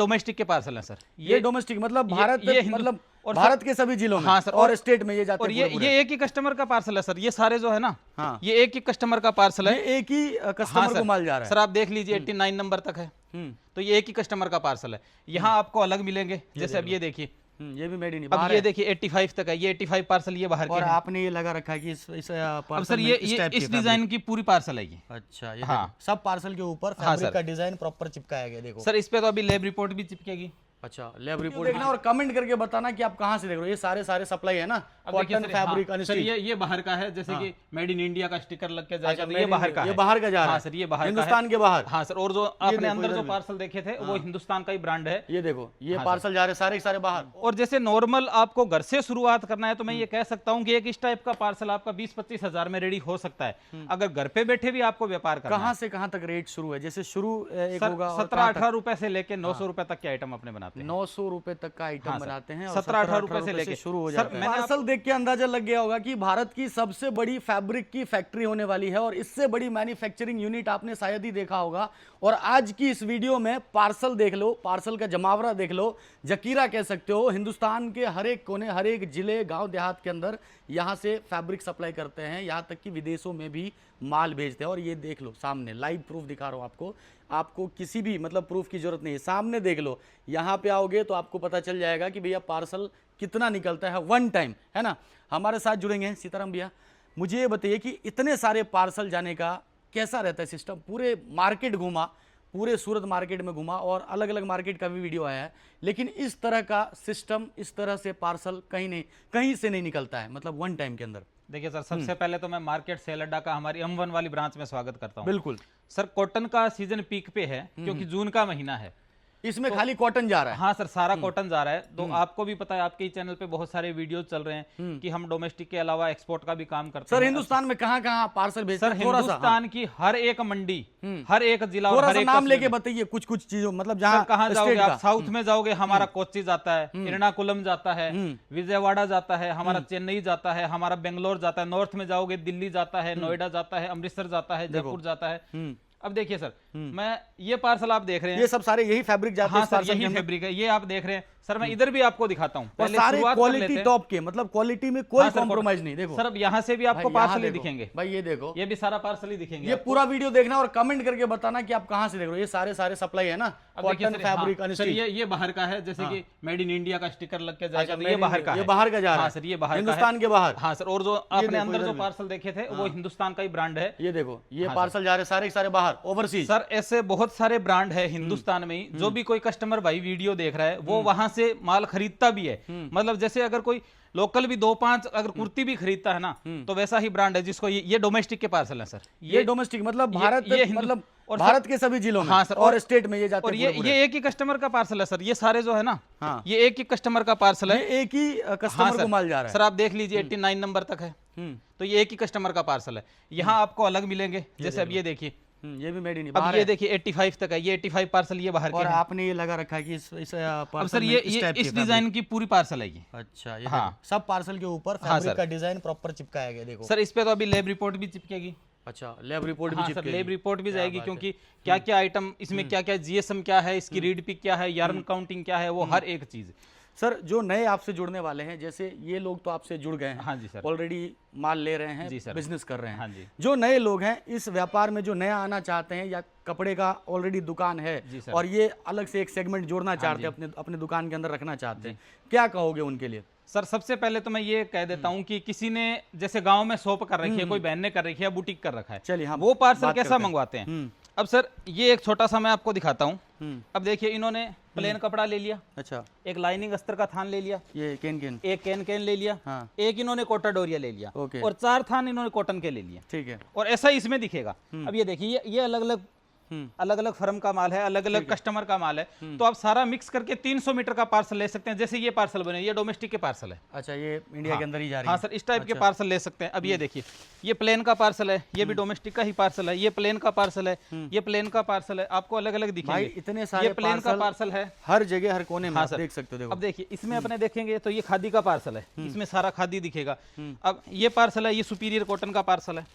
Domestic के parcel है sir. ये डोमेस्टिक मतलब भारत मतलब और भारत के सभी जिलों में। हाँ सर, और स्टेट में ये जाते और हैं ये एक ही कस्टमर का पार्सल है सर। ये सारे जो है ना, हाँ, ये एक ही कस्टमर का पार्सल है। ये एक ही कस्टमर को माल जा रहा है सर। आप देख लीजिए 89 नंबर तक है, तो ये एक ही कस्टमर का पार्सल है। यहाँ आपको अलग मिलेंगे, जैसे अब ये देखिए, ये भी मेड इन अब ये देखिए 85 तक है। ये 85 पार्सल ये बाहर के और हैं। आपने ये लगा रखा है कि इस अब सर ये इस डिजाइन की पूरी पार्सल है ये। अच्छा, ये हाँ, सब पार्सल के ऊपर फैब्रिक का डिजाइन प्रॉपर चिपकाया गया। देखो सर, इस पे तो अभी लैब रिपोर्ट भी चिपकेगी। अच्छा, लैब रिपोर्ट देखना और कमेंट करके बताना कि आप कहाँ से देख रहे हो। ये सारे सप्लाई है ना, कॉटन फैब्रिक। सर ये बाहर का है, जैसे कि मेड इन इंडिया का स्टिकर लग के जाएगा, तो ये बाहर का है। ये बाहर का जा रहा है सर, ये बाहर हिंदुस्तान के बाहर। हाँ सर, और जो आपने अंदर जो पार्सल देखे थे वो हिंदुस्तान का ही ब्रांड है। ये देखो, ये पार्सल जा रहे सारे के सारे बाहर। और जैसे नॉर्मल आपको घर से शुरुआत करना है तो मैं ये कह सकता हूँ कि एक इस टाइप का पार्सल आपका 20-25 हजार में रेडी हो सकता है, अगर घर पे बैठे भी आपको व्यापार करना है। कहाँ से कहाँ तक रेट शुरू है? जैसे शुरू एक होगा 17-18 रुपए से लेके 900 रुपए तक के आइटम अपने बनाते हैं। 900 रुपए तक का आइटम बनाते हैं, 17-18 रुपए से लेके शुरू हो जाता है। पार्सल देख के अंदाजा लग गया होगा कि भारत की सबसे बड़ी फैब्रिक की फैक्ट्री होने वाली है और इससे बड़ी मैन्युफैक्चरिंग यूनिट आपने शायद ही देखा होगा। और आज की इस वीडियो में पार्सल देख लो, पार्सल का जमावड़ा देख लो, जकीरा कह सकते हो। हिंदुस्तान के हर एक कोने, हर एक जिले, गांव देहात के अंदर यहाँ से फैब्रिक सप्लाई करते हैं, यहाँ तक कि विदेशों में भी माल भेजते हैं। और ये देख लो सामने, लाइव प्रूफ दिखा रहा हूँ आपको। आपको किसी भी मतलब प्रूफ की जरूरत नहीं है, सामने देख लो। यहाँ पे आओगे तो आपको पता चल जाएगा कि भैया पार्सल कितना निकलता है वन टाइम, है ना। हमारे साथ जुड़ेंगे सीताराम भैया। मुझे ये बताइए कि इतने सारे पार्सल जाने का कैसा रहता है सिस्टम? पूरे मार्केट घूमा, पूरे सूरत मार्केट में घूमा और अलग अलग मार्केट का भी वीडियो आया है, लेकिन इस तरह का सिस्टम, इस तरह से पार्सल कहीं से नहीं निकलता है, मतलब वन टाइम के अंदर। देखिए सर, सबसे पहले तो मैं मार्केट सेल अड्डा का हमारी M1 वाली ब्रांच में स्वागत करता हूँ। बिल्कुल सर, कॉटन का सीजन पीक पे है क्योंकि जून का महीना है, इसमें खाली कॉटन जा रहा है। हाँ सर, सारा कॉटन जा रहा है। तो आपको भी पता है, आपके ही चैनल पे बहुत सारे वीडियो चल रहे हैं कि हम डोमेस्टिक के अलावा एक्सपोर्ट का भी काम करते हैं। सर, हिंदुस्तान में कहाँ कहाँ पार्सल भेजते हैं? सर, हिंदुस्तान की हर एक मंडी, हर एक जिला, थोड़ा सा नाम लेके बताइए कुछ चीजों, मतलब जहाँ कहाँ जाओगे आप? साउथ में जाओगे हमारा कोच्चि जाता है, एर्नाकुलम जाता है, विजयवाड़ा जाता है, हमारा चेन्नई जाता है, हमारा बेंगलोर जाता है। नॉर्थ में जाओगे दिल्ली जाता है, नोएडा जाता है, अमृतसर जाता है, जयपुर जाता है। अब देखिए सर, मैं ये पार्सल आप देख रहे हैं, ये सब सारे यही फैब्रिक जाते हैं। हाँ सर, यही फैब्रिक है, ये आप देख रहे हैं। सर, मैं इधर भी आपको दिखाता हूँ, पहले सारे क्वालिटी टॉप के, मतलब क्वालिटी में कोई कॉम्प्रोमाइज नहीं। देखो सर, अब यहाँ से भी आपको पार्सल ही दिखेंगे भाई, ये देखो, ये भी सारा पार्सल ही दिखेंगे। ये पूरा वीडियो देखना और कमेंट करके बताना कि आप कहाँ से देख रहे हो। ये सारे सप्लाई है ना, कॉटन फैब्रिक। सर, ये बाहर का है, जैसे कि मेड इन इंडिया का स्टिकर लग के जाएगा, तो ये बाहर का है। ये बाहर का जा रहा है सर, ये बाहर हिंदुस्तान के बाहर। हाँ सर, और जो आपने अंदर जो पार्सल देखे थे वो हिंदुस्तान का ही ब्रांड है। ये देखो, ये पार्सल जा रहे सारे के सारे बाहर, ओवरसीज। सर, ऐसे बहुत सारे ब्रांड है हिंदुस्तान में ही, जो भी कोई कस्टमर भाई वीडियो देख रहा है वो वहां से माल खरीदता भी है। मतलब जैसे अगर कोई लोकल भी 2-5 अगर कुर्ती भी खरीदता है ना, तो वैसा ही ब्रांड है जिसको ये डोमेस्टिक के पार्सल है सर। ये डोमेस्टिक मतलब भारत मतलब भारत के सभी जिलों में। हाँ सर, और स्टेट में ये जाते हैं। और ये एक ही कस्टमर का पार्सल है सर। ये सारे जो है ना, हाँ, ये एक ही कस्टमर का पार्सल है, एक ही कस्टमर को माल जा रहा है। सर, आप देख लीजिए 89 नंबर तक है, तो ये एक ही कस्टमर का पार्सल है। यहाँ आपको अलग मिलेंगे, जैसे अब ये देखिए, ये भी मेड इन। अब ये देखिए 85 तक है। ये 85 पार्सल ये बाहर के हैं। और आपने ये लगा रखा है कि इस अब सर ये इस डिजाइन की पूरी पार्सल है ये। अच्छा, ये हाँ, सब पार्सल के ऊपर फैब्रिक का डिजाइन प्रॉपर चिपकाया गया। देखो सर, इस पे तो अभी लैब रिपोर्ट भी चिपकेगी। अच्छा, लैब रिपोर्ट भी चिपकेगी। लैब रिपोर्ट भी जाएगी, क्योंकि क्या क्या आइटम इसमें, क्या क्या जीएसएम क्या है, इसकी रीड पिक क्या है, यार्न काउंटिंग क्या है, वो हर एक चीज। सर, जो नए आपसे जुड़ने वाले हैं, जैसे ये लोग तो आपसे जुड़ गए हैं, हाँ जी सर, ऑलरेडी माल ले रहे हैं, जी सर, बिजनेस कर रहे हैं। हाँ जी। जो नए लोग हैं इस व्यापार में, जो नया आना चाहते हैं या कपड़े का ऑलरेडी दुकान है और ये अलग से एक सेगमेंट जोड़ना चाहते हैं, अपने दुकान के अंदर रखना चाहते हैं, क्या कहोगे उनके लिए? सर, सबसे पहले तो मैं ये कह देता हूँ कि किसी ने जैसे गांव में शॉप कर रखी है, कोई बहन ने कर रखी है, बुटीक कर रखा है, चलिए हाँ, वो पार्सल कैसा मंगवाते हैं। अब सर, ये एक छोटा सा मैं आपको दिखाता हूँ। अब देखिए, इन्होंने प्लेन कपड़ा ले लिया, अच्छा, एक लाइनिंग अस्तर का थान ले लिया, ये एक कैन ले लिया, हाँ, एक इन्होंने कोटा डोरिया ले लिया, और 4 थान इन्होंने कॉटन के ले लिया। ठीक है, और ऐसा ही इसमें दिखेगा। अब ये देखिए, ये अलग अलग फर्म का माल है, अलग अलग कस्टमर का माल है, तो आप सारा मिक्स करके 300 मीटर का पार्सल ले सकते हैं। जैसे ये पार्सल बने, ये डोमेस्टिक के पार्सल है। अच्छा, ये इंडिया के अंदर ही जा रही है। हाँ सर, इस टाइप के पार्सल ले सकते हैं। अब ये देखिए, ये प्लेन का पार्सल है, ये भी डोमेस्टिक का ही पार्सल है, ये प्लेन का पार्सल है, ये प्लेन का पार्सल है, आपको अलग अलग दिखेंगे। इतने सारे ये प्लेन का पार्सल है, हर जगह हर कोने में आप देख सकते हो। अब देखिए, इसमें अपने देखेंगे तो ये खादी का पार्सल है, इसमें सारा खादी दिखेगा। अब ये पार्सल है, ये सुपीरियर कॉटन का पार्सल है,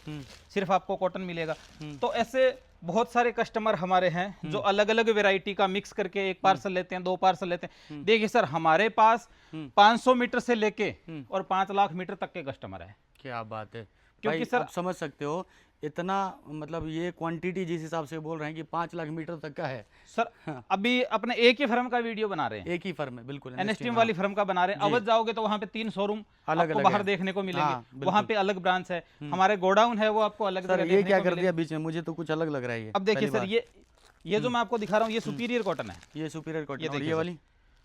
सिर्फ आपको कॉटन मिलेगा। तो ऐसे बहुत सारे कस्टमर हमारे हैं जो अलग अलग वैरायटी का मिक्स करके एक पार्सल लेते हैं, 2 पार्सल लेते हैं। देखिए सर, हमारे पास 500 मीटर से लेके और 5 लाख मीटर तक के कस्टमर है। क्या बात है, क्योंकि भाई सर आप समझ सकते हो इतना, मतलब ये क्वांटिटी जिस हिसाब से बोल रहे हैं कि 5 लाख मीटर तक का है सर। अभी अपने एक ही फर्म का वीडियो बना रहे हैं, एक ही फर्म है, बिल्कुल एनएसटीएम वाली फर्म का बना रहे हैं। अवध जाओगे तो वहाँ पे 3 शोरूम अलग आपको अलग बाहर है। देखने को मिलेंगे, हाँ, वहाँ पे अलग ब्रांच है। हमारे गोडाउन है वो आपको अलग सर जगह ये देखने क्या को कर मिलेंगे। दिया बीच में, मुझे तो कुछ अलग लग रहा है ये। अब देखिए पहली सर, बार। ये जो मैं आपको दिखा रहा हूँ ये सुपीरियर कॉटन है। ये सुपीरियर कॉटन ये और देखिए ये सर। वाली,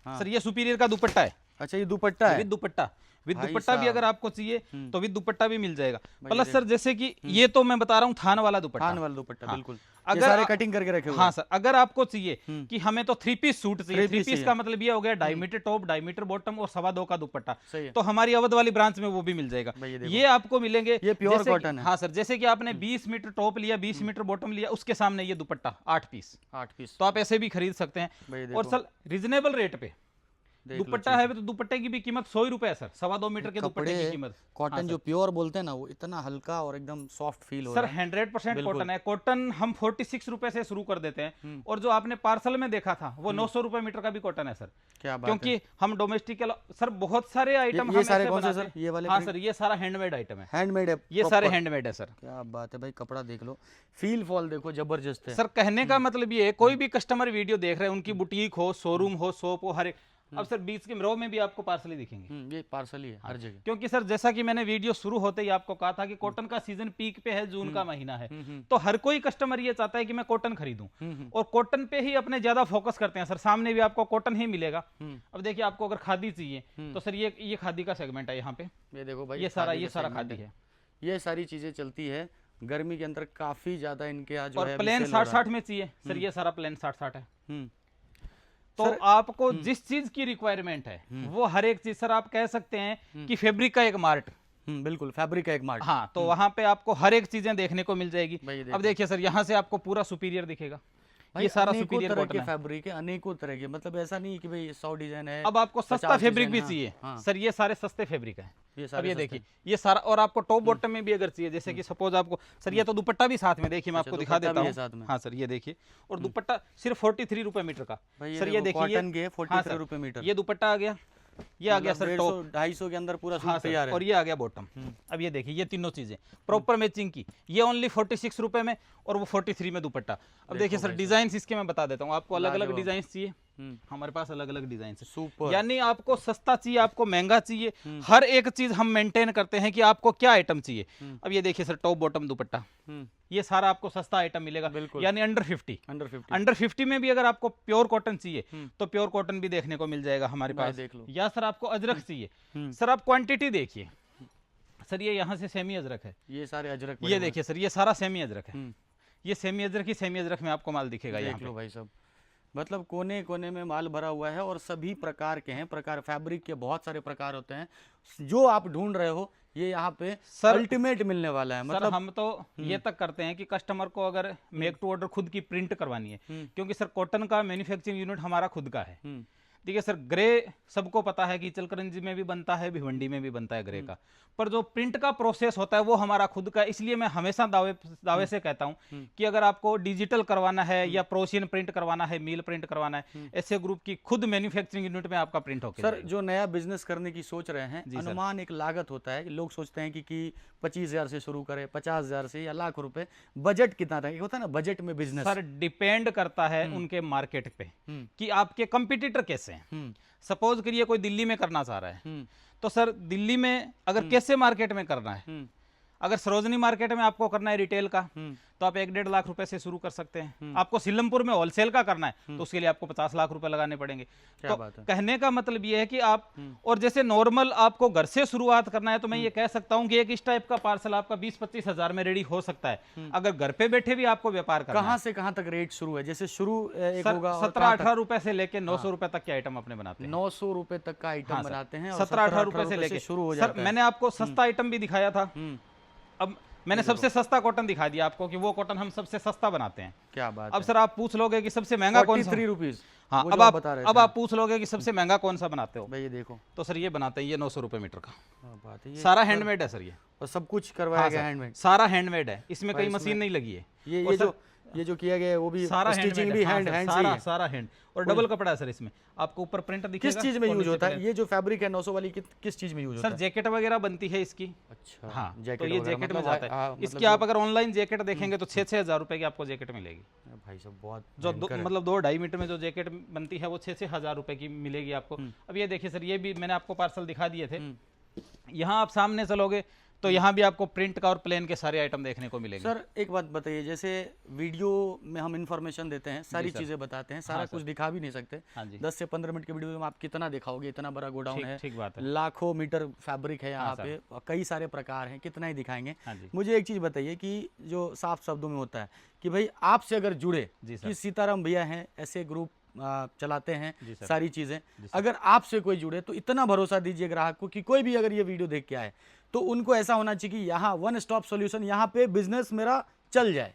हाँ। सर ये सुपीरियर का दुपट्टा है, अच्छा ये दुपट्टा है, विद दुपट्टा। विद भाई दुपट्टा भी साहब। अगर आपको चाहिए तो विद दुपट्टा भी मिल जाएगा। भाई प्लस सर जैसे कि ये तो मैं बता रहा हूँ थान वाला दुपट्टा, थान वाला दुपट्टा, हाँ। बिल्कुल। अगर ये सारे आ- कटिंग करके रखे हुए हाँ हैं। सर, अगर आपको चाहिए कि हमें तो 3 पीस सूट चाहिए, 3 piece पीस चाहिए। का मतलब ये हो गया 2.5 मीटर टॉप, 2.5 मीटर बॉटम और 2.25 का दुपट्टा, सही है। तो हमारी अवध वाली ब्रांच में वो भी मिल जाएगा। भाई ये देखो। ये आपको मिलेंगे, ये प्योर जैसे कि- कॉटन है। हाँ सर, जैसे कि आपने 20 मीटर टॉप लिया, 20 मीटर बॉटम लिया, उसके सामने ये दुपट्टा 8 पीस, 8 पीस, तो आप ऐसे भी खरीद सकते भाई हैं। देखो। और सर रिजनेबल रेट पे देख लो दुपट्टा है तो दुपट्टे की भी कीमत 100 रुपए है सर। 2.25 मीटर के दुपट्टे की कपड़े कीमत। कॉटन जो प्योर बोलते हैं ना, वो इतना हल्का और एकदम सॉफ्ट फील हो सर रहा है। 100% कॉटन है। कॉटन हम 46 रुपए से शुरू कर देते हैं, और जो आपने पार्सल में देखा था वो 900 रुपए मीटर का भी कॉटन है सर। क्या बात क्योंकि हम डोमेस्टिक के सर बहुत सारे आइटम ये हम सारे ऐसे कौन से बनाते सर? हैं। ये वाले हाँ print? सर, ये सारा हैंडमेड आइटम है, हैंडमेड है, ये सारे proper। हैंडमेड है सर। क्या बात है भाई, कपड़ा देख लो, फील फॉल देखो, जबरदस्त है। सर कहने का मतलब ये है, कोई भी कस्टमर वीडियो देख रहे हैं, उनकी बुटीक हो, शोरूम हो, शॉप हो, हर एक। अब सर बीच के रो में भी आपको पार्सल ही दिखेंगे, ये पार्सल ही है हर जगह। क्योंकि सर जैसा कि मैंने वीडियो शुरू होते ही आपको कहा था कि कॉटन का सीजन पीक पे है, जून का महीना है, तो हर कोई कस्टमर ये चाहता है कि मैं कॉटन खरीदूं, और कॉटन पे ही अपने ज्यादा फोकस करते हैं सर। सामने भी आपको कॉटन ही मिलेगा। अब देखिए, आपको अगर खादी चाहिए तो सर ये खादी का सेगमेंट है यहाँ पे। ये देखो भाई, ये सारा segment खादी है। ये सारी चीजें चलती है गर्मी के अंदर, काफी ज्यादा इनके यहाँ जो और है प्लेन sale हो रहा 60-60 में चाहिए सर, ये सारा प्लेन 60-60 है। है। तो आपको जिस चीज की रिक्वायरमेंट है वो हर एक चीज सर, आप कह सकते हैं कि फैब्रिक का एक मार्ट। बिल्कुल, फैब्रिक का एक मार्ट। हाँ, तो वहां पे आपको हर एक चीजें देखने को मिल जाएगी। भाई ये अब देखिए सर, यहाँ से आपको पूरा सुपीरियर दिखेगा। भाई ये सारा अनेकों सुपीरियर तरह कॉटन के है। फैब्रिक है, अनेकों तरह के, मतलब ऐसा नहीं कि भाई 100 डिजाइन है। अब आपको सस्ता 50 फैब्रिक डिजाइन, भी हाँ, चाहिए हाँ। सर, ये सारे सस्ते फैब्रिक है। ये अब सारे ये सस्ते देखिए, ये सारा, और आपको टॉप बॉटम में भी अगर चाहिए, जैसे कि सपोज आपको सर, ये तो दुपट्टा भी साथ में, देखिए मैं आपको दिखा दुपट्टा देता भी है साथ हूँ। में। हाँ सर, ये देखिए, और दुपट्टा सिर्फ 43 रुपए मीटर का। भाई सर ये देखिए, कॉटन के हाँ 43 सर, रुपए मीटर। ये दुपट्टा आ गया, ये आ गया सर टॉप। 250 के अंदर पूरा हाँ सूट सर, तैयार है। और ये आ गया बॉटम। अब ये देखिए, ये तीनों चीजें प्रॉपर मैचिंग की, ये ओनली 46 रुपए में, और वो 43 में दुपट्टा। अब देखिए सर, डिजाइन इसके मैं बता देता हूँ आपको, अलग अलग डिजाइन चाहिए, हमारे पास अलग अलग डिजाइन है। सुपर। यानी आपको सस्ता चाहिए, आपको महंगा चाहिए, हर एक चीज हम मेंटेन करते हैं कि आपको क्या आइटम चाहिए। अब ये देखिए सर, टॉप बॉटम दुपट्टा, ये सारा आपको सस्ता आइटम मिलेगा, बिल्कुल। यानी अंडर 50। अंडर 50 में भी अगर आपको प्योर कॉटन चाहिए तो प्योर कॉटन भी देखने को मिल जाएगा हमारे पास। देख लो। या सर आपको अजरक चाहिए, सर आप क्वांटिटी देखिए सर, ये यहाँ से सेमी अजरक है, ये सारे अजरक ये देखिए सर, ये सारा सेमी अजरक है। ये सेमी अजरक ही सेमी अजरक में आपको माल दिखेगा यहाँ देख लो पे। भाई सब, मतलब कोने कोने में माल भरा हुआ है, और सभी प्रकार के हैं। फैब्रिक के बहुत सारे प्रकार होते हैं, जो आप ढूंढ रहे हो ये यहाँ पे सर- अल्टीमेट मिलने वाला है। सर मतलब हम तो ये तक करते हैं कि कस्टमर को अगर मेक टू ऑर्डर खुद की प्रिंट करवानी है, क्योंकि सर कॉटन का मैन्युफैक्चरिंग यूनिट हमारा खुद का है। देखिए सर, ग्रे सबको पता है कि चलकरंजी में भी बनता है, भिवंडी में भी बनता है ग्रे का, पर जो प्रिंट का प्रोसेस होता है वो हमारा खुद का है। इसलिए मैं हमेशा दावे से कहता हूं कि अगर आपको डिजिटल करवाना है या प्रोशियन प्रिंट करवाना है, मील प्रिंट करवाना है, ऐसे ग्रुप की खुद मैन्युफैक्चरिंग यूनिट में आपका प्रिंट होकर सर जो नया बिजनेस करने की सोच रहे हैं, अनुमान एक लागत होता है, लोग सोचते हैं कि 25,000 से शुरू करें, 50,000 से या लाख रुपए, बजट कितना रहेगा, होता है ना बजट में बिजनेस। सर डिपेंड करता है उनके मार्केट पे कि आपके कंपटीटर कैसे हैं। सपोज करिए कोई दिल्ली में करना चाह रहा है, तो सर दिल्ली में अगर कैसे मार्केट में करना है, अगर सरोजनी मार्केट में आपको करना है रिटेल का, तो आप 1-1.5 लाख रुपए से शुरू कर सकते हैं। आपको सिलमपुर में होलसेल का करना है तो उसके लिए आपको 50 लाख रुपए लगाने पड़ेंगे। तो बात है। कहने का मतलब ये है कि आप, और जैसे नॉर्मल आपको घर से शुरुआत करना है, तो मैं ये कह सकता हूं कि एक इस टाइप का पार्सल आपका 20-25 हजार में रेडी हो सकता है, अगर घर पे बैठे भी आपको व्यापार करना है। कहाँ से कहाँ तक रेट शुरू है? जैसे शुरू एक सर होगा 17-18 रुपए से लेके 900 रुपए तक के आइटम अपने बनाते हैं। 900 रुपए तक का आइटम बनाते हैं, 17-18 रुपए से लेके शुरू हो सर जाता है। मैंने आपको सस्ता आइटम भी दिखाया था, अब मैंने सबसे सस्ता कॉटन दिखा दिया आपको कि वो कॉटन हम सबसे सस्ता बनाते हैं। क्या बात अब सर आप पूछ लोगे कि सबसे महंगा कौन सा? 43 रुपीज। हाँ, वो अब जो आप बता रहे अब थे। आप पूछ लोगे कि सबसे महंगा कौन सा बनाते हो, भाई ये देखो, तो सर ये बनाते हैं, ये 900 रुपए मीटर का, क्या बात है, ये सारा हैंडमेड है सर। ये और सब कुछ करवाया हाँ गया सर, हैंडमेड। सारा हैंडमेड है, इसमें कोई मशीन नहीं लगी है। ये जो ये जो किया गया है वो भी सारा स्टिचिंग भी हैंड से ही है। सारा हैंड और डबल कपड़ा है सर इसमें। आपको ऊपर प्रिंट दिखेगा। किस चीज में यूज होता है ये जो फैब्रिक है 900 वाली किस चीज में यूज होता सर? जैकेट वगैरह बनती है इसकी। अच्छा, हाँ, तो जैकेट ये वगैरह जैकेट में मतलब जाता है। मतलब इसकी आप अगर ऑनलाइन जैकेट देखेंगे तो 6-6 हजार रुपए की आपको जैकेट मिलेगी। भाई साहब बहुत जो मतलब 2-2.5 मीटर में जो जैकेट बनती है वो 6-6 हजार रुपए की मिलेगी आपको। अब ये देखिए सर, ये भी मैंने आपको पार्सल दिखा दिए थे। यहाँ आप सामने चलोगे तो यहाँ भी आपको प्रिंट का और प्लेन के सारे आइटम देखने को मिलेंगे। सर एक बात बताइए, जैसे वीडियो में हम इंफॉर्मेशन देते हैं, सारी चीजें बताते हैं, सारा कुछ दिखा भी नहीं सकते। हाँ जी। 10 से 15 मिनट के वीडियो में आप कितना दिखाओगे? इतना बड़ा गोडाउन है, ठीक बात है। लाखों मीटर फैब्रिक है यहाँ पे, कई सारे प्रकार हैं, कितना ही दिखाएंगे। हाँ जी। मुझे एक चीज बताइए कि जो साफ शब्दों में होता है कि भाई आपसे अगर जुड़े कि सीताराम भैया हैं, ऐसे ग्रुप चलाते हैं सारी चीजें, अगर आपसे कोई जुड़े तो इतना भरोसा दीजिए ग्राहक को कि कोई भी अगर ये वीडियो देख के आए तो उनको ऐसा होना चाहिए कि यहाँ वन स्टॉप सॉल्यूशन, यहाँ पे बिजनेस मेरा चल जाए।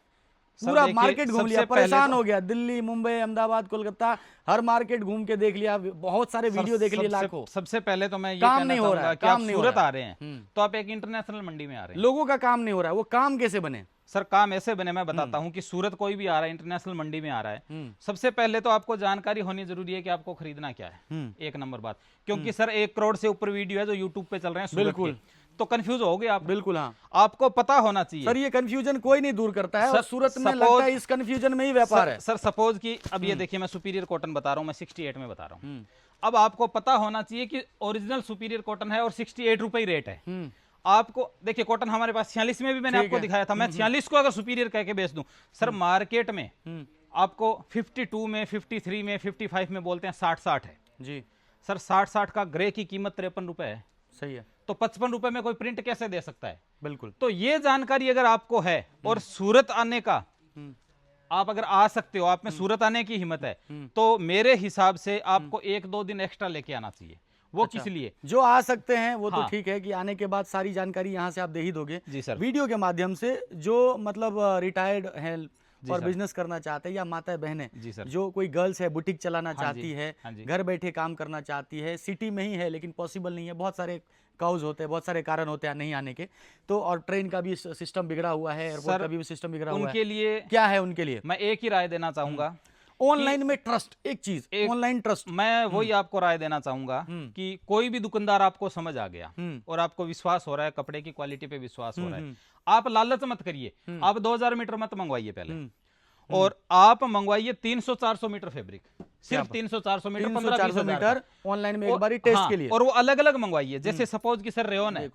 पूरा मार्केट घूम लिया, परेशान हो गया, दिल्ली, मुंबई, अहमदाबाद, कोलकाता, हर मार्केट घूम के देख लिया, बहुत सारे वीडियो देख लिए लाखों। सबसे पहले तो मैं ये काम कहना नहीं हो रहा चाहूंगा है, कि आप सूरत आ रहे हैं तो आप एक इंटरनेशनल मंडी में आ रहे हैं। लोगों का काम नहीं हो रहा है, वो काम कैसे बने? सर काम ऐसे बने, मैं बताता हूँ कि सूरत कोई भी आ रहा है, इंटरनेशनल मंडी में आ रहा है, सबसे पहले तो आपको जानकारी होनी जरूरी है कि आपको खरीदना क्या है। एक नंबर बात, क्योंकि सर 1 करोड़ से ऊपर वीडियो है जो यूट्यूब पे चल रहे हैं सूरत के, तो कंफ्यूज हो गए आप। बिल्कुल, हाँ, आपको पता होना चाहिए। सर ये कंफ्यूजन कोई नहीं दूर करता है और सूरत में लगता है इस कंफ्यूजन में ही व्यापार है। सर सपोज कि अब ये देखिए, मैं सुपीरियर कॉटन बता रहा हूँ, मैं 68 में बता रहा हूँ। अब आपको पता होना चाहिए कि ओरिजिनल सुपीरियर कॉटन है और 68 रुपए ही रेट है। आपको देखिए, कॉटन हमारे पास 46 में भी मैंने आपको दिखाया था, मैं 46 को अगर सुपीरियर कह के बेच दूं, सर मार्केट में आपको 52 में, 53 में, 55 में बोलते हैं 60-60 है जी। सर 60-60 का ग्रे की कीमत 53 रुपए है। सही है। तो 55 रुपए में कोई प्रिंट कैसे दे सकता है? बिल्कुल। तो ये जानकारी अगर आपको है और सूरत आने का, आप अगर आ सकते हो, आप में सूरत आने की हिम्मत है, तो मेरे हिसाब से आपको 1-2 दिन एक्स्ट्रा लेके आना चाहिए। वो अच्छा, किस लिए? जो आ सकते हैं वो हाँ। तो ठीक है कि आने के बाद सारी जानकारी यहाँ से आप दे ही दोगे जी सर। वीडियो के माध्यम से। जो मतलब रिटायर्ड हैं और बिजनेस करना चाहते हैं, या माता बहनें, जो कोई गर्ल्स है बुटीक चलाना चाहती है, घर बैठे काम करना चाहती है, सिटी में ही है लेकिन पॉसिबल नहीं है, बहुत सारे काउज होते हैं, बहुत सारे कारण होते हैं नहीं आने के, तो और ट्रेन का भी सिस्टम बिगड़ा हुआ है, एयरपोर्ट का भी सिस्टम बिगड़ा हुआ है, उनके लिए क्या है? उनके लिए मैं एक ही राय देना चाहूंगा, ऑनलाइन में ट्रस्ट। एक चीज, ऑनलाइन ट्रस्ट, मैं वही आपको राय देना चाहूंगा कि कोई भी दुकानदार आपको समझ आ गया और आपको विश्वास हो रहा है, कपड़े की क्वालिटी पे विश्वास हो रहा है, आप लालच मत करिए। आप 2000 मीटर मत मंगवाइए पहले, और आप मंगवाइए 300-400 मीटर फैब्रिक, सिर्फ 300-400 मीटर, 300-400 मीटर ऑनलाइन में एक बारी टेस्ट के लिए, और वो अलग अलग मंगवाइए। जैसे सपोज कि सर रेयन है,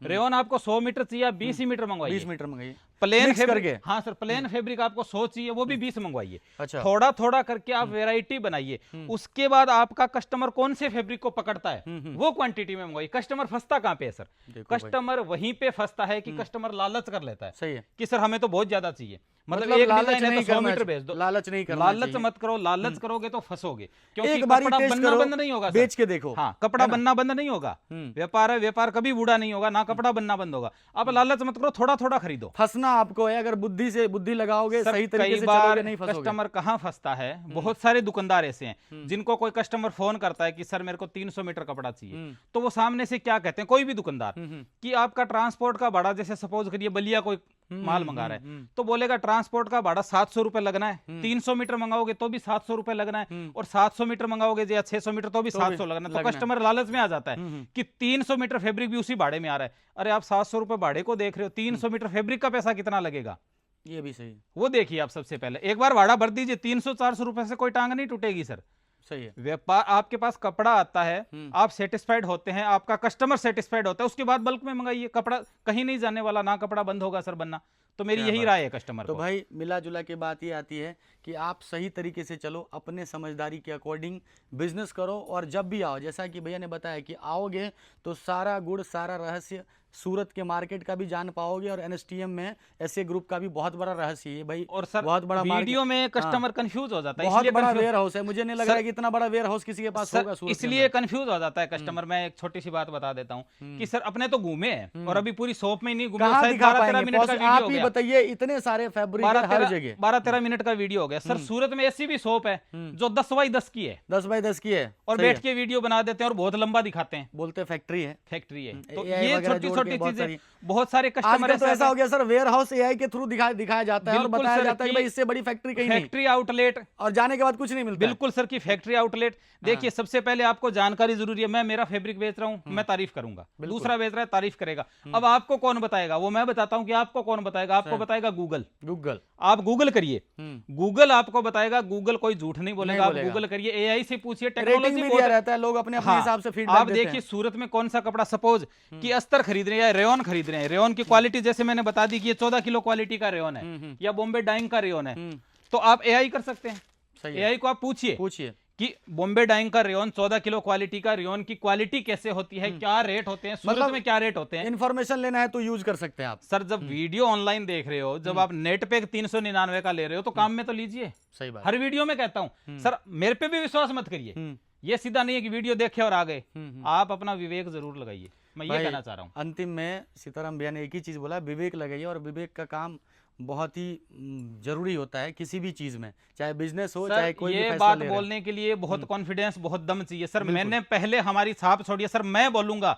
रेयन आपको 100 मीटर चाहिए, 20 ही मीटर मंगवाइए, 20 मीटर मंगाइए। प्लेन फैब्रिक, हाँ सर, प्लेन फैब्रिक आपको 100 चाहिए, वो भी 20 मंगवाइए। अच्छा। थोड़ा थोड़ा करके आप वैरायटी बनाइए। उसके बाद आपका कस्टमर कौन से फैब्रिक को पकड़ता है वो क्वांटिटी में मंगवाइए। कस्टमर फंसता कहाँ पे है सर? कस्टमर वहीं पे फंसता है कि कस्टमर लालच कर लेता है। सही है कि सर हमें तो बहुत ज्यादा चाहिए, मतलब एक लालच डिजाइन है नहीं तो 100 मीटर करना बेच दो। लालच नहीं करना लालच चाहिए। मत करो, लालच करोगे तो फंसोगे, क्योंकि एक बारी कपड़ा टेस्ट बनना करो, बंद नहीं होगा सर। बेच के देखो। हाँ, कपड़ा बनना बंद नहीं होगा। व्यापार है, व्यापार कभी बूढ़ा नहीं होगा, ना कपड़ा बनना बंद होगा। आप लालच मत करो, थोड़ा थोड़ा खरीदो। फंसना आपको है, अगर बुद्धि लगाओगे, सही तरीके से कई बार चलोगे, नहीं फंसोगे। कस्टमर कहाँ फंसता है, बहुत सारे दुकानदार ऐसे हैं जिनको कोई कस्टमर फोन करता है कि सर मेरे को 300 मीटर कपड़ा चाहिए, तो वो सामने से क्या कहते हैं, कोई भी दुकानदार, कि आपका ट्रांसपोर्ट का भाड़ा, जैसे सपोज करिए बलिया कोई माल मंगा रहा है, तो बोलेगा ट्रांसपोर्ट का भाड़ा 700 रुपए लगना है, 300 मीटर मंगाओगे तो भी 700 रुपए लगना है, और 700 मीटर मंगाओगे या 600 मीटर तो भी 700 लगना है। तो कस्टमर लालच में आ जाता है कि 300 मीटर फैब्रिक भी उसी भाड़े में आ रहा है। अरे आप 700 रुपए भाड़े को देख रहे हो, 300 मीटर फैब्रिक का पैसा कितना लगेगा, ये भी सही है। वो देखिए आप। सबसे पहले एक बार भाड़ा भर दीजिए, 300-400 रुपए से कोई टांग नहीं टूटेगी सर। सही है। व्यापार, आपके पास कपड़ा आता है, आप सेटिस्फाइड होते हैं, आपका कस्टमर सेटिस्फाइड होता है, उसके बाद बल्क में मंगाइए। कपड़ा कहीं नहीं जाने वाला, ना कपड़ा बंद होगा सर बनना। तो मेरी यही राय है कस्टमर तो को। भाई मिला जुला के बात ये आती है कि आप सही तरीके से चलो, अपने समझदारी के अकॉर्डिंग बिजनेस करो, और जब भी आओ, जैसा कि भैया ने बताया कि आओगे तो सारा गुड़, सारा रहस्य सूरत के मार्केट का भी जान पाओगे, और एनएसटीएम में ऐसे ग्रुप का भी बहुत बड़ा रहस्य है भाई। और सर बहुत बड़ा वीडियो में कस्टमर कंफ्यूज हो जाता है, बहुत बड़ा वेयर हाउस है, मुझे नहीं लग रहा है कि इतना बड़ा वेयर हाउस किसी के पास होगा सूरत, इसलिए कंफ्यूज हो जाता है कस्टमर। मैं एक छोटी सी बात बता देता हूँ कि सर अपने तो घूमे हैं और अभी पूरी शॉप में नहीं घूमे, 12-13 मिनट का वीडियो हो गया। बताइए, इतने सारे फैब्रिक हर जगह, 12-13 मिनट का वीडियो हो गया सर। सूरत में ऐसी भी शॉप है जो 10x10 की है, 10x10 की है, और बैठ के वीडियो बना देते हैं और बहुत लंबा दिखाते हैं, बोलते फैक्ट्री है, फैक्ट्री है। तो ये छोटी छोटी चीजें, बहुत सारे कस्टमर आजकल तो ऐसा हो गया सर, वेयर हाउस एआई के थ्रू दिखाया जाता है और बिल्कुल बताया सर जाता है कि भाई इससे बड़ी फैक्ट्री कहीं नहीं, फैक्ट्री आउटलेट, और जाने के बाद कुछ नहीं मिलता है। बिल्कुल सर की फैक्ट्री आउटलेट। देखिए सबसे पहले आपको जानकारी जरूरी है। मैं मेरा फैब्रिक बेच रहा हूं, मैं तारीफ करूंगा, दूसरा बेच रहा है तारीफ करेगा। अब आपको कौन बताएगा? वो मैं बताता हूं कि आपको कौन बताएगा। आपको बताएगा गूगल। आप गूगल करिए, गूगल आपको बताएगा। गूगल कोई झूठ नहीं बोलेगा। आप गूगल करिए, एआई से पूछिए, टेक्नोलॉजी दिया रहता है, लोग अपने हिसाब से फीडबैक आप देखिए सूरत में कौन सा कपड़ा, सपोज कि अस्तर खरीद रहे हैं या रेयन खरीद रहे हैं, रेयन की क्वालिटी जैसे मैंने बता दी कि ये 14 किलो क्वालिटी का रेयन है या बॉम्बे डाइंग का रेयन है, तो आप एआई कर सकते हैं। एआई को आप पूछिए कि बॉम्बे डाइंग का रेयन 14 किलो क्वालिटी का रेयन की क्वालिटी कैसे होती है, क्या रेट होते हैं, सूरत में क्या रेट होते हैं। इन्फॉर्मेशन लेना है तो यूज कर सकते हैं आप। सर जब वीडियो ऑनलाइन देख रहे हो, जब आप नेट पे 399 का ले रहे हो, तो काम में तो लीजिए। सही बात। हर वीडियो में कहता हूं सर, मेरे पे भी विश्वास मत करिए। ये सीधा नहीं है कि वीडियो देखे और आ गए। आप अपना विवेक जरूर लगाइए, मैं ये कहना चाह रहा हूं। अंतिम में सीताराम भैया ने एक ही चीज बोला, विवेक लगाइए, और विवेक का काम बहुत ही जरूरी होता है किसी भी चीज में, चाहे बिजनेस हो चाहे कोई भी ये फैसला बात ले रहे बोलने के लिए बहुत कॉन्फिडेंस, बहुत दम चाहिए सर। मैंने पहले हमारी छाप छोड़ी है सर। मैं बोलूंगा,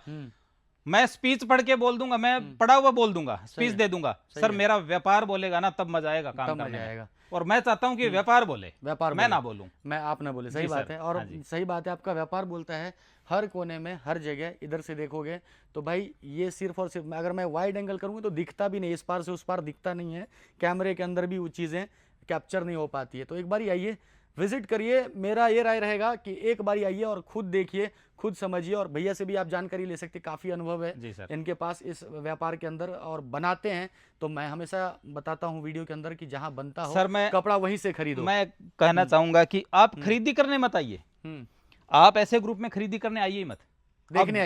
मैं स्पीच पढ़ के बोल दूंगा, मैं पढ़ा हुआ बोल दूंगा, स्पीच दे दूंगा सर। मेरा व्यापार बोलेगा ना, तब मजा आएगा काम करने में। और मैं चाहता हूं कि व्यापार बोले, मैं ना बोलूं, मैं आप ना बोले। सही बात है। और सही बात है, आपका व्यापार बोलता है हर कोने में, हर जगह। इधर से देखोगे तो भाई ये सिर्फ और सिर्फ, अगर मैं वाइड एंगल करूंगा तो दिखता भी नहीं, इस पार से उस पार दिखता नहीं है, कैमरे के अंदर भी वो चीज़ें कैप्चर नहीं हो पाती है। तो एक बार आइए, विजिट करिए। मेरा ये राय रहेगा कि एक बार आइए और खुद देखिए, खुद समझिए। और भैया से भी आप जानकारी ले सकते, काफ़ी अनुभव है इनके पास इस व्यापार के अंदर, और बनाते हैं। तो मैं हमेशा बताता हूं वीडियो के अंदर कि जहां बनता हो सर, मैं कपड़ा वहीं से खरीदो। मैं कहना चाहूंगा कि आप खरीदी करने मत आइए, आप ऐसे ग्रुप में खरीदी करने आइए मत, देखने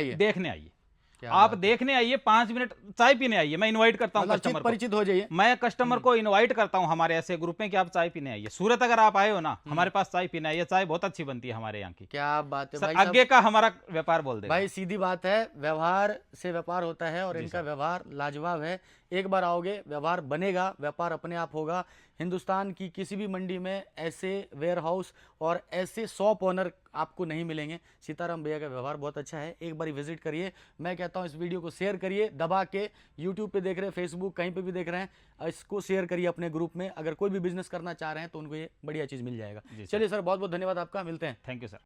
आइए। आप देखने आइए, 5 मिनट चाय पीने आइए। मैं इनवाइट करता हूं कस्टमर को, परिचित हो जाइए। मैं कस्टमर को इनवाइट करता हूं हमारे ऐसे ग्रुप में कि आप चाय पीने आइए। सूरत अगर आप आए हो ना, हमारे पास चाय पीने आइए, चाय बहुत अच्छी बनती है हमारे यहाँ की। क्या बात है भाई, आगे का हमारा व्यापार बोल दे भाई। सीधी बात है, व्यवहार से व्यापार होता है, और इनका व्यवहार लाजवाब है। एक बार आओगे, व्यवहार बनेगा, व्यापार अपने आप होगा। हिंदुस्तान की किसी भी मंडी में ऐसे वेयर हाउस और ऐसे शॉप ओनर आपको नहीं मिलेंगे। सीताराम भैया का व्यवहार बहुत अच्छा है, एक बार विजिट करिए। मैं कहता हूं इस वीडियो को शेयर करिए दबा के, यूट्यूब पे देख रहे हैं, फेसबुक कहीं पे भी देख रहे हैं, इसको शेयर करिए अपने ग्रुप में। अगर कोई भी बिजनेस करना चाह रहे हैं तो उनको ये बढ़िया चीज़ मिल जाएगा। चलिए सर, बहुत बहुत धन्यवाद आपका, मिलते हैं। Thank you sir.